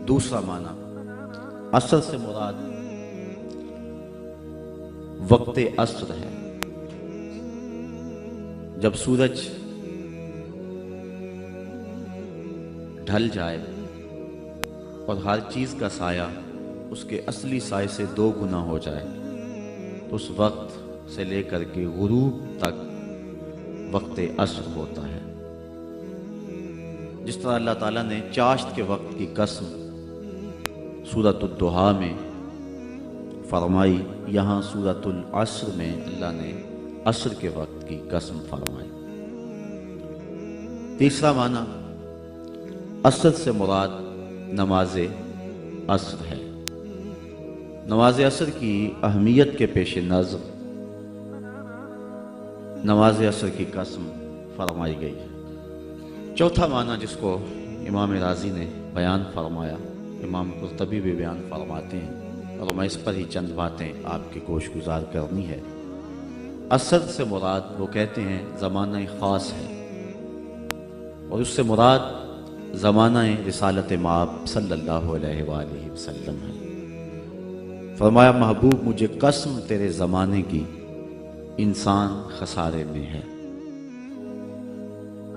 دوسرا معنی عصر سے مراد وقت عصر ہے، جب سورج ڈھل جائے اور ہر چیز کا سایہ اس کے اصلی سائے سے 2 گنا ہو جائے، تو اس وقت سے لے کر کے غروب تک وقت عصر ہوتا ہے۔ جس طرح اللہ تعالیٰ نے چاشت کے وقت کی قسم سورۃ الضحیٰ میں فرمائی، یہاں سورۃ العصر میں اللہ نے عصر کے وقت کی قسم فرمائی۔ تیسرا معنی عصر سے مراد نماز عصر ہے۔ نماز عصر کی اہمیت کے پیش نظر نماز عصر کی قسم فرمائی گئی ہے۔ چوتھا معنی جس کو امام رازی نے بیان فرمایا، امام قرطبی بھی بیان فرماتے ہیں، اور میں اس پر ہی چند باتیں آپ کی گوش گزار کرنی ہے۔ عصر سے مراد وہ کہتے ہیں زمانہ خاص ہے، اور اس سے مراد زمانہ رسالت مآب صلی اللہ علیہ وآلہ وسلم ہے۔ فرمایا محبوب مجھے قسم تیرے زمانے کی، انسان خسارے میں ہے۔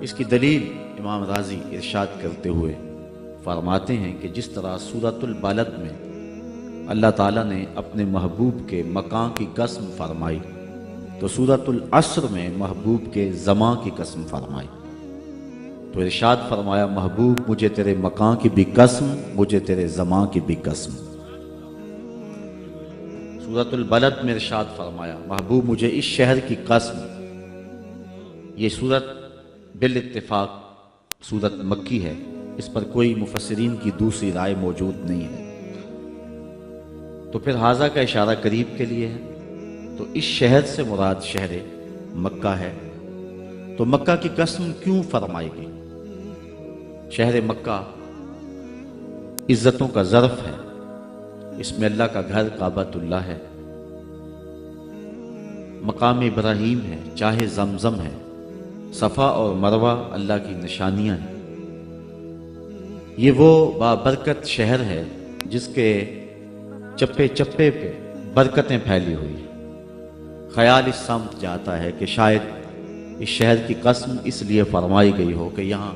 اس کی دلیل امام رازی ارشاد کرتے ہوئے فرماتے ہیں کہ جس طرح سورۃ البلد میں اللہ تعالیٰ نے اپنے محبوب کے مکان کی قسم فرمائی، تو سورۃ العصر میں محبوب کے زمان کی قسم فرمائی، تو ارشاد فرمایا محبوب مجھے تیرے مکان کی بھی قسم، مجھے تیرے زمان کی بھی قسم۔ سورۃ البلد میں ارشاد فرمایا محبوب مجھے اس شہر کی قسم۔ یہ سورت بالاتفاق سورت مکی ہے، اس پر کوئی مفسرین کی دوسری رائے موجود نہیں ہے، تو پھر حاذا کا اشارہ قریب کے لیے ہے، تو اس شہر سے مراد شہر مکہ ہے۔ تو مکہ کی قسم کیوں فرمائی گئی؟ شہر مکہ عزتوں کا ظرف ہے، اس میں اللہ کا گھر کعبۃ اللہ ہے، مقام ابراہیم ہے، چاہے زمزم ہے، صفا اور مروہ اللہ کی نشانیاں ہیں۔ یہ وہ بابرکت شہر ہے جس کے چپے چپے پہ برکتیں پھیلی ہوئی ہیں۔ خیال اس سمت جاتا ہے کہ شاید اس شہر کی قسم اس لیے فرمائی گئی ہو کہ یہاں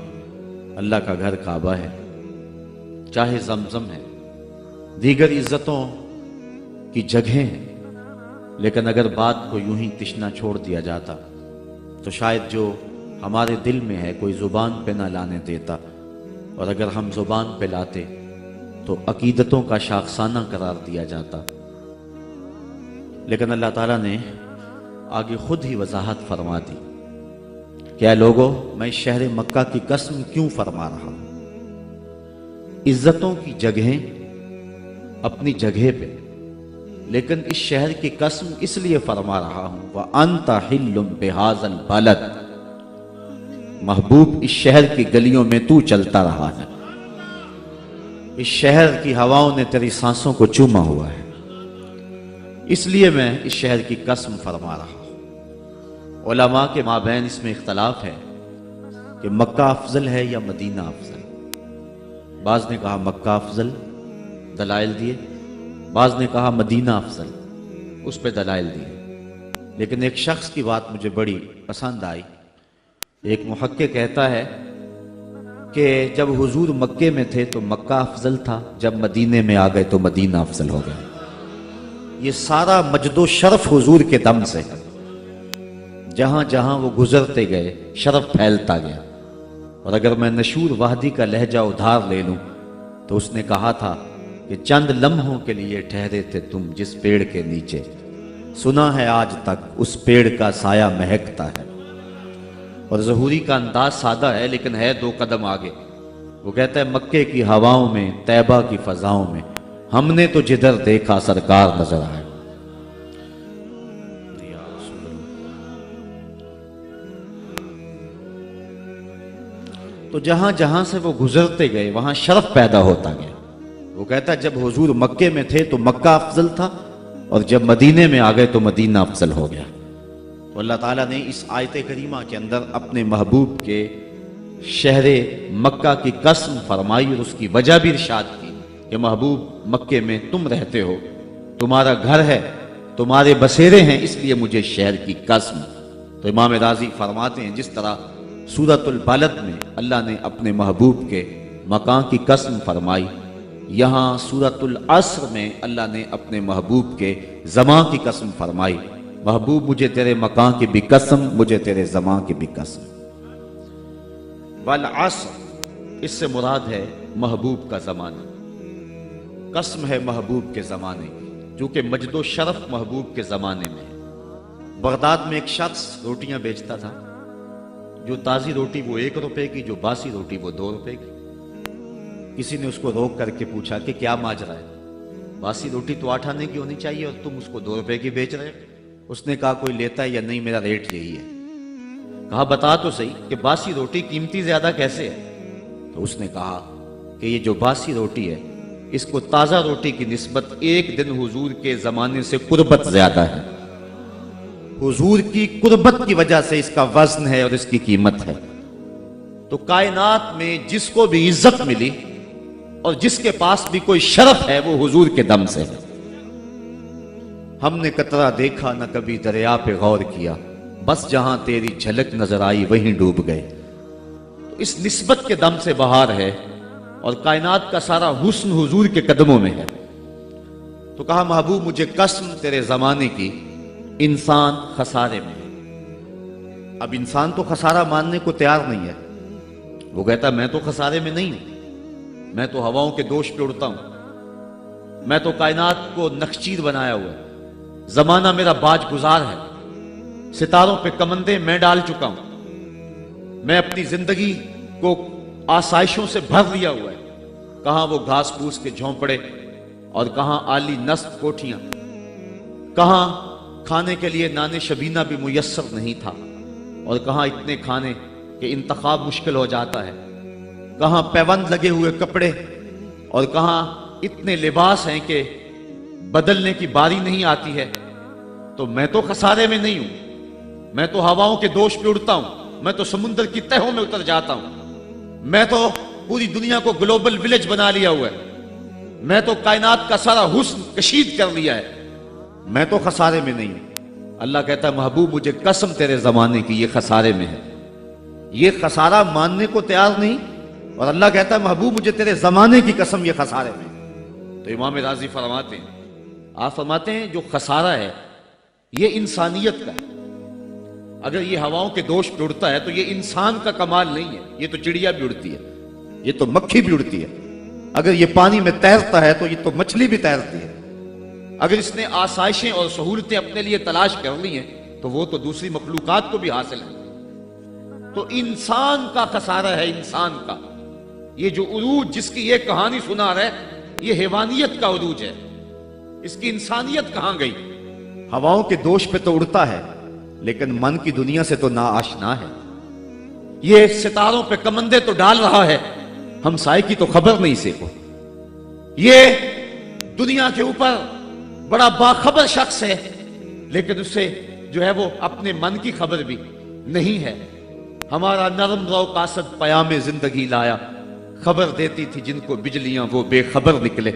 اللہ کا گھر کعبہ ہے، چاہے زمزم ہے، دیگر عزتوں کی جگہیں ہیں، لیکن اگر بات کو یوں ہی تشنا چھوڑ دیا جاتا تو شاید جو ہمارے دل میں ہے کوئی زبان پہ نہ لانے دیتا، اور اگر ہم زبان پہ لاتے تو عقیدتوں کا شاخسانہ قرار دیا جاتا۔ لیکن اللہ تعالیٰ نے آگے خود ہی وضاحت فرما دی کہ اے لوگو میں شہر مکہ کی قسم کیوں فرما رہا ہوں؟ عزتوں کی جگہیں اپنی جگہ پہ، لیکن اس شہر کی قسم اس لیے فرما رہا ہوں وَأَنْتَ حِلٌّ بِهَذَا الْبَلَدِ، محبوب اس شہر کی گلیوں میں تو چلتا رہا ہے، اس شہر کی ہواؤں نے تیری سانسوں کو چوما ہوا ہے، اس لیے میں اس شہر کی قسم فرما رہا ہوں۔ علماء کے مابین اس میں اختلاف ہے کہ مکہ افضل ہے یا مدینہ افضل۔ بعض نے کہا مکہ افضل، دلائل دیے، بعض نے کہا مدینہ افضل، اس پہ دلائل دیے۔ لیکن ایک شخص کی بات مجھے بڑی پسند آئی۔ ایک محقق کہتا ہے کہ جب حضور مکے میں تھے تو مکہ افضل تھا، جب مدینے میں آ گئے تو مدینہ افضل ہو گیا۔ یہ سارا مجد و شرف حضور کے دم سے ہے، جہاں جہاں وہ گزرتے گئے شرف پھیلتا گیا۔ اور اگر میں نشور وحدی کا لہجہ ادھار لے لوں تو اس نے کہا تھا کہ چند لمحوں کے لیے ٹھہرے تھے تم جس پیڑ کے نیچے، سنا ہے آج تک اس پیڑ کا سایہ مہکتا ہے۔ اور ظہوری کا انداز سادہ ہے لیکن ہے 2 قدم آگے۔ وہ کہتا ہے مکے کی ہواؤں میں، طیبہ کی فضاؤں میں ہم نے تو جدھر دیکھا سرکار نظر آئے۔ تو جہاں جہاں سے وہ گزرتے گئے وہاں شرف پیدا ہوتا گیا۔ وہ کہتا ہے جب حضور مکے میں تھے تو مکہ افضل تھا، اور جب مدینے میں آ گئے تو مدینہ افضل ہو گیا۔ تو اللہ تعالیٰ نے اس آیت کریمہ کے اندر اپنے محبوب کے شہر مکہ کی قسم فرمائی اور اس کی وجہ بھی ارشاد کی کہ محبوب مکے میں تم رہتے ہو، تمہارا گھر ہے، تمہارے بسیرے ہیں، اس لیے مجھے شہر کی قسم۔ تو امام رازی فرماتے ہیں جس طرح سورۃ البلد میں اللہ نے اپنے محبوب کے مکان کی قسم فرمائی، یہاں سورۃ العصر میں اللہ نے اپنے محبوب کے زمان کی قسم فرمائی، محبوب مجھے تیرے مکان کی بھی قسم، مجھے تیرے زمان کی بھی قسم۔ والعصر، اس سے مراد ہے محبوب کا زمانہ، قسم ہے محبوب کے زمانے کی، جو کہ مجد و شرف محبوب کے زمانے میں ہے۔ بغداد میں ایک شخص روٹیاں بیچتا تھا، جو تازی روٹی وہ 1 روپے کی، جو باسی روٹی وہ 2 روپے کی۔ کسی نے اس کو روک کر کے پوچھا کہ کیا ماجرا ہے، باسی روٹی تو 8 آنے کی ہونی چاہیے اور تم اس کو 2 روپے کی بیچ رہے ہو؟ اس نے کہا کوئی لیتا ہے یا نہیں، میرا ریٹ یہی ہے۔ کہا بتا تو صحیح کہ باسی روٹی قیمتی زیادہ کیسے ہے؟ تو اس نے کہا کہ یہ جو باسی روٹی ہے اس کو تازہ روٹی کی نسبت 1 دن حضور کے زمانے سے قربت زیادہ ہے، حضور کی قربت کی وجہ سے اس کا وزن ہے اور اس کی قیمت ہے۔ تو کائنات میں جس کو بھی عزت ملی اور جس کے پاس بھی کوئی شرف ہے وہ حضور کے دم سے ہے۔ ہم نے قطرہ دیکھا نہ کبھی دریا پہ غور کیا، بس جہاں تیری جھلک نظر آئی وہیں ڈوب گئے۔ تو اس نسبت کے دم سے بہار ہے اور کائنات کا سارا حسن حضور کے قدموں میں ہے۔ تو کہا محبوب مجھے قسم تیرے زمانے کی، انسان خسارے میں ہے۔ اب انسان تو خسارہ ماننے کو تیار نہیں ہے، وہ کہتا میں تو خسارے میں نہیں ہوں، میں تو ہواؤں کے دوش پہ اڑتا ہوں، میں تو کائنات کو نخچیر بنایا ہوا ہے، زمانہ میرا باج گزار ہے، ستاروں پہ کمندے میں ڈال چکا ہوں، میں اپنی زندگی کو آسائشوں سے بھر لیا ہوا ہے، کہاں وہ گھاس پھوس کے جھونپڑے اور کہاں عالی نصب کوٹھیاں، کہاں کھانے کے لیے نان شبینہ بھی میسر نہیں تھا اور کہاں اتنے کھانے کہ انتخاب مشکل ہو جاتا ہے، کہاں پیوند لگے ہوئے کپڑے اور کہاں اتنے لباس ہیں کہ بدلنے کی باری نہیں آتی ہے۔ تو میں تو خسارے میں نہیں ہوں، میں تو ہواؤں کے دوش پہ اڑتا ہوں، میں تو سمندر کی تہوں میں اتر جاتا ہوں، میں تو پوری دنیا کو گلوبل ولیج بنا لیا ہوا ہے، میں تو کائنات کا سارا حسن کشید کر لیا ہے، میں تو خسارے میں نہیں ہوں۔ اللہ کہتا ہے محبوب مجھے قسم تیرے زمانے کی، یہ خسارے میں ہے، یہ خسارہ ماننے کو تیار نہیں، اور اللہ کہتا ہے محبوب مجھے تیرے زمانے کی قسم یہ خسارے میں ہے۔ تو امام رازی فرماتے ہیں، آپ فرماتے ہیں جو خسارہ ہے یہ انسانیت کا ہے۔ اگر یہ ہواؤں کے دوش پہ اڑتا ہے تو یہ انسان کا کمال نہیں ہے، یہ تو چڑیا بھی اڑتی ہے، یہ تو مکھی بھی اڑتی ہے، اگر یہ پانی میں تیرتا ہے تو یہ تو مچھلی بھی تیرتی ہے، اگر اس نے آسائشیں اور سہولتیں اپنے لیے تلاش کر لی ہیں تو وہ تو دوسری مخلوقات کو بھی حاصل ہے۔ تو انسان کا خسارہ ہے، انسان کا یہ جو عروج جس کی یہ کہانی سنا رہے یہ حیوانیت کا عروج ہے، اس کی انسانیت کہاں گئی؟ ہواؤں کے دوش پہ تو اڑتا ہے لیکن من کی دنیا سے تو ناآشنا ہے، یہ ستاروں پہ کمندے تو ڈال رہا ہے، ہمسائے کی تو خبر نہیں سے کو، یہ دنیا کے اوپر بڑا باخبر شخص ہے لیکن اس سے جو ہے وہ اپنے من کی خبر بھی نہیں ہے۔ ہمارا نرم رو قاصد پیام زندگی لایا، خبر دیتی تھی جن کو بجلیاں وہ بے خبر نکلے،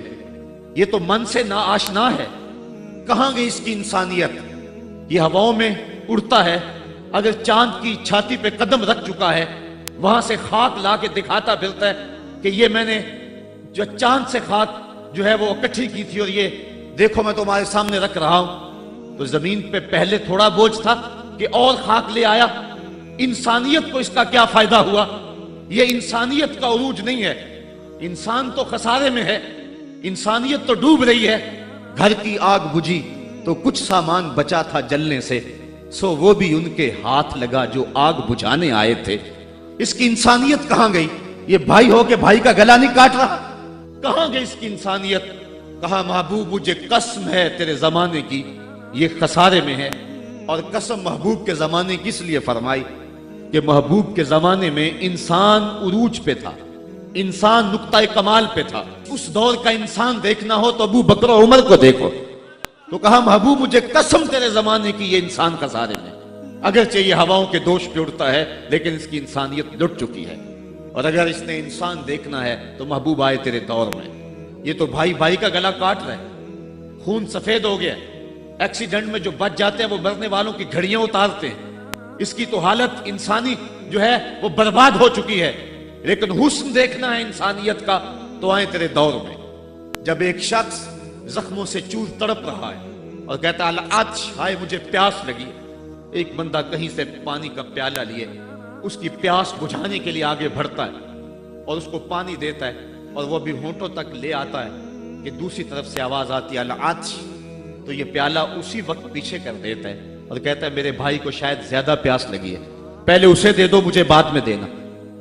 یہ تو من سے ناآشنا ہے، کہاں گئی اس کی انسانیت؟ یہ ہواؤں میں اڑتا ہے، اگر چاند کی چھاتی پہ قدم رکھ چکا ہے وہاں سے خاک لا کے دکھاتا پھرتا ہے کہ یہ میں نے جو چاند سے خاک جو ہے وہ اکٹھی کی تھی اور یہ دیکھو میں تمہارے سامنے رکھ رہا ہوں۔ تو زمین پہ پہلے تھوڑا بوجھ تھا کہ اور خاک لے آیا، انسانیت کو اس کا کیا فائدہ ہوا؟ یہ انسانیت کا عروج نہیں ہے، انسان تو خسارے میں ہے، انسانیت تو ڈوب رہی ہے۔ گھر کی آگ بجھی تو کچھ سامان بچا تھا جلنے سے، سو وہ بھی ان کے ہاتھ لگا جو آگ بجھانے آئے تھے۔ اس کی انسانیت کہاں گئی؟ یہ بھائی ہو کے بھائی کا گلا نہیں کاٹ رہا، کہاں گئی اس کی انسانیت؟ کہا محبوب مجھے قسم ہے تیرے زمانے کی، یہ خسارے میں ہے۔ اور قسم محبوب کے زمانے کی اس لیے فرمائی کہ محبوب کے زمانے میں انسان عروج پہ تھا، انسان نقطہ کمال پہ تھا۔ اس دور کا انسان دیکھنا ہو تو ابو بکر و عمر کو دیکھو۔ تو کہا محبوب مجھے قسم تیرے زمانے کی، یہ انسان خسارے میں، اگرچہ یہ ہواؤں کے دوش پہ اڑتا ہے لیکن اس کی انسانیت لٹ چکی ہے۔ اور اگر اس نے انسان دیکھنا ہے تو محبوب آئے تیرے دور میں، یہ تو بھائی بھائی کا گلا کاٹ رہا ہے، خون سفید ہو گیا، ایکسیڈنٹ میں جو بچ جاتے ہیں وہ مرنے والوں کی گھڑیاں اتارتے ہیں، اس کی تو حالت انسانی جو ہے وہ برباد ہو چکی ہے۔ لیکن حسن دیکھنا ہے انسانیت کا تو آئیں تیرے دور میں، جب ایک شخص زخموں سے چور تڑپ رہا ہے اور کہتا ہے العطش، ہائے مجھے پیاس لگی، ایک بندہ کہیں سے پانی کا پیالہ لیے اس کی پیاس بجھانے کے لیے آگے بڑھتا ہے اور اس کو پانی دیتا ہے اور وہ بھی ہونٹوں تک لے آتا ہے کہ دوسری طرف سے آواز آتی ہے العطش، تو یہ پیالہ اسی وقت پیچھے کر دیتا ہے اور کہتا ہے میرے بھائی کو شاید زیادہ پیاس لگی ہے، پہلے اسے دے دو، مجھے بعد میں دینا۔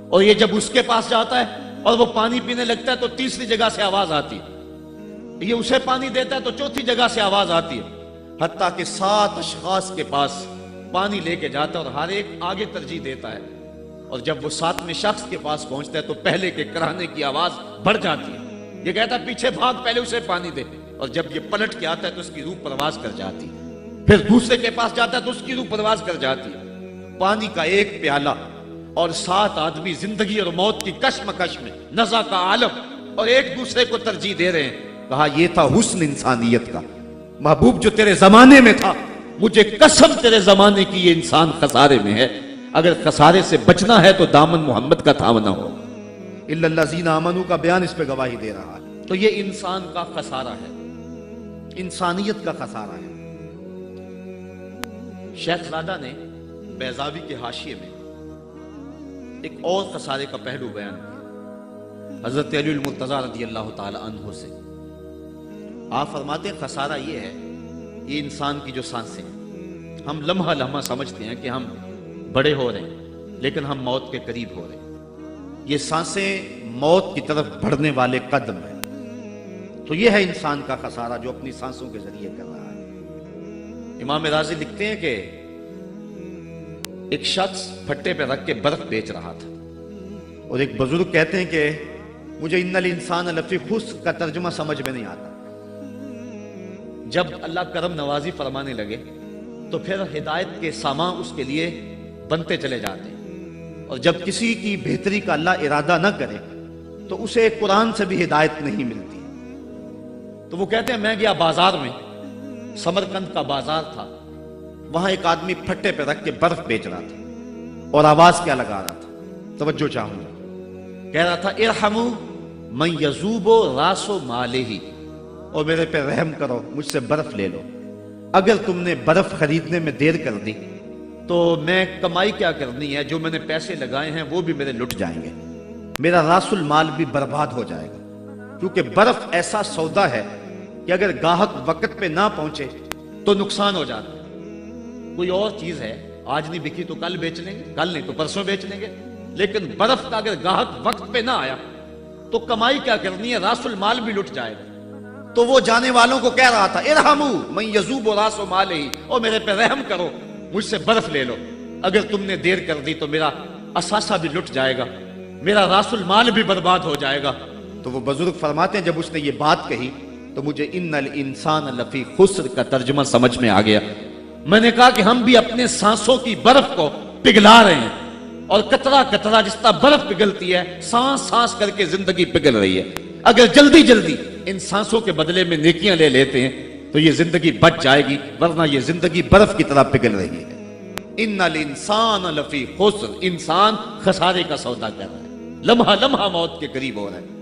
اور یہ جب اس کے پاس جاتا ہے اور وہ پانی پینے لگتا ہے تو تیسری جگہ سے آواز آتی ہے، یہ اسے پانی دیتا ہے تو چوتھی جگہ سے آواز آتی ہے، حتیٰ کہ 7 اشخاص کے پاس پانی لے کے جاتا ہے اور ہر ایک آگے ترجیح دیتا ہے، اور جب وہ 7ویں شخص کے پاس پہنچتا ہے تو پہلے کے کرانے کی آواز بڑھ جاتی ہے، یہ کہتا ہے پیچھے بھاگ، پہلے اسے پانی دے، اور جب یہ پلٹ کے آتا ہے تو اس کی روح پرواز کر جاتی ہے، پھر دوسرے کے پاس جاتا ہے تو اس کی روح پرواز کر جاتی ہے۔ پانی کا ایک پیالہ اور 7 آدمی زندگی اور موت کی کشمکش میں، نزع کا عالم، اور ایک دوسرے کو ترجیح دے رہے ہیں۔ کہا یہ تھا حسن انسانیت کا، محبوب جو تیرے زمانے میں تھا، مجھے قسم تیرے زمانے کی یہ انسان خسارے میں ہے، اگر خسارے سے بچنا ہے تو دامن محمد کا تھامنا ہو۔ الا الذین آمنوا کا بیان اس پہ گواہی دے رہا ہے۔ تو یہ انسان کا خسارہ ہے، انسانیت کا خسارہ ہے۔ شیخ زادہ نے بیضاوی کے حاشیے میں ایک اور خسارے کا پہلو بیان کیا حضرت علی المرتضیٰ رضی اللہ تعالی عنہ سے۔ آپ فرماتے ہیں خسارہ یہ ہے، یہ انسان کی جو سانسیں ہیں، ہم لمحہ لمحہ سمجھتے ہیں کہ ہم بڑے ہو رہے ہیں لیکن ہم موت کے قریب ہو رہے ہیں، یہ سانسیں موت کی طرف بڑھنے والے قدم ہیں۔ تو یہ ہے انسان کا خسارہ جو اپنی سانسوں کے ذریعے کر رہا ہے۔ امام راضی لکھتے ہیں کہ ایک شخص پھٹے پہ رکھ کے برف بیچ رہا تھا، اور ایک بزرگ کہتے ہیں کہ مجھے ان الانسان لفی خسر کا ترجمہ سمجھ میں نہیں آتا۔ جب اللہ کرم نوازی فرمانے لگے تو پھر ہدایت کے سامان اس کے لیے بنتے چلے جاتے ہیں، اور جب کسی کی بہتری کا اللہ ارادہ نہ کرے تو اسے قرآن سے بھی ہدایت نہیں ملتی۔ تو وہ کہتے ہیں میں گیا بازار میں، سمرقند کا بازار تھا، وہاں ایک آدمی پھٹے پہ رکھ کے برف بیچ رہا تھا، اور آواز کیا لگا رہا تھا، توجہ چاہوں گا، کہہ رہا تھا ارحموا من یذوب راس مالہ، اور میرے پہ رحم کرو، مجھ سے برف لے لو، اگر تم نے برف خریدنے میں دیر کر دی تو میں کمائی کیا کرنی ہے، جو میں نے پیسے لگائے ہیں وہ بھی میرے لٹ جائیں گے، میرا راس المال بھی برباد ہو جائے گا، کیونکہ برف ایسا سودا ہے کہ اگر گاہک وقت پہ نہ پہنچے تو نقصان ہو جاتا ہے۔ کوئی اور چیز ہے آج نہیں بکی تو کل بیچ لیں گے، کل نہیں تو پرسوں بیچ لیں گے، لیکن برف کا اگر گاہک وقت پہ نہ آیا تو کمائی کیا کرنی ہے، راس المال بھی لٹ جائے گا۔ تو وہ جانے والوں کو کہہ رہا تھا ارحموا من یذوب راس مالہ، اور میرے پہ رحم کرو، مجھ سے برف لے لو، اگر تم نے دیر کر دی تو میرا اثاثہ بھی لٹ جائے گا، میرا راس المال بھی برباد ہو جائے گا۔ تو وہ بزرگ فرماتے ہیں جب اس نے یہ بات کہی تو مجھے ان الانسان لفی خسر کا ترجمہ سمجھ میں آ گیا۔ میں نے کہا کہ ہم بھی اپنے سانسوں کی برف کو پگھلا رہے ہیں، اور قطرہ قطرہ جس طرح برف پگھلتی ہے، سانس سانس کر کے زندگی پگھل رہی ہے۔ اگر جلدی جلدی ان سانسوں کے بدلے میں نیکیاں لے لیتے ہیں تو یہ زندگی بچ جائے گی، ورنہ یہ زندگی برف کی طرح پگھل رہی ہے۔ ان الانسان لفی خسر، انسان خسارے کا سودا کر رہا ہے، لمحہ لمحہ موت کے قریب ہو رہا ہے۔